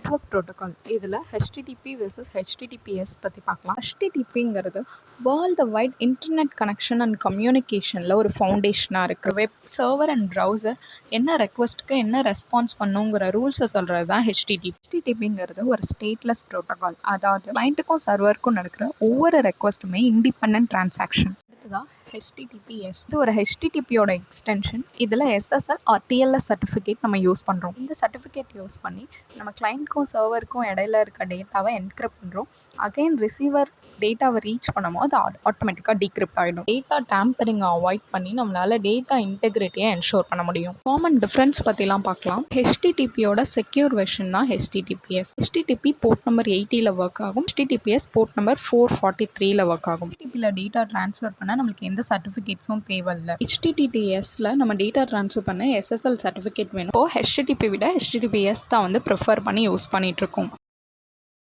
Network protocol. இதில் HTTP versus HTTPS பற்றி பார்க்கலாம். ஹெச்டிடிபிங்கிறது world wide internet connection and கம்யூனிகேஷனில் ஒரு ஃபவுண்டேஷனாக இருக்குது. வெப் சர்வர் அண்ட் ப்ரௌசர் என்ன ரெக்வஸ்ட்டுக்கு என்ன ரெஸ்பான்ஸ் பண்ணுங்கிற ரூல்ஸை சொல்கிறது தான் ஹெச்டிடிபி. ஹெச்டிடிபிங்கிறது ஒரு ஸ்டேட்லெஸ் ப்ரோட்டோகால். அதாவது கிளைண்ட்டுக்கும் சர்வருக்கும் நடக்கிற ஒவ்வொரு ரெக்வஸ்ட்டுமே இண்டிபெண்டன்ட் டிரான்சாக்ஷன். அடுத்ததான் ஹெச்டிடிபிஎஸ். இது ஒரு ஹெச்டிடிபியோட எக்ஸ்டென்ஷன். இதில் எஸ்எஸ்எல் ஆர் டிஎல்எஸ் சர்டிஃபிகேட் நம்ம யூஸ் பண்ணுறோம். இந்த சர்டிஃபிகேட் யூஸ் பண்ணி நம்ம கிளைண்ட்க்கும் சர்வருக்கும் இடையில இருக்க டேட்டாவை என்கிரிப்ட் பண்ணுறோம். அகைன் ரிசீவர் டேட்டாவை ரீச் பண்ணும்போது அது ஆட்டோமேட்டிக்காக டீக்ரிப்ட் ஆகிடும். டேட்டா டேம்பரிங்கை அவாய்ட் பண்ணி நம்மளால் டேட்டா இன்டெகிரிட்டியை என்ஷோர் பண்ண முடியும். காமன் டிஃப்ரென்ஸ் பற்றிலாம் பார்க்கலாம். ஹெச்டிடிபியோட செக்யூர் வெர்ஷன் தான் ஹெச்டிடிபிஎஸ். ஹெச்டிடிபி போர்ட் நம்பர் 80ல் ஒர்க் ஆகும். ஹெச்டிடிபிஎஸ் போர்ட் நம்பர் 443ல் ஒர்க் ஆகும். ஹெச்டிடிபியில் டேட்டா ட்ரான்ஸ்ஃபர் பண்ண நம்மளுக்கு எந்த சர்டிஃபிகேட்ஸும் தேவையில்லை. ஹெச்டிடிபிஎஸ்ல நம்ம டேட்டா ட்ரான்ஸ்ஃபர் பண்ண எஸ்எஸ்எல் சர்டிஃபிகேட் வேணும். இப்போ ஹெச்டிடிபி விட ஹெச்டிடிபிஎஸ் தான் ப்ரிஃபர் பண்ணி யூஸ் பண்ணிட்டு இருக்கோம்.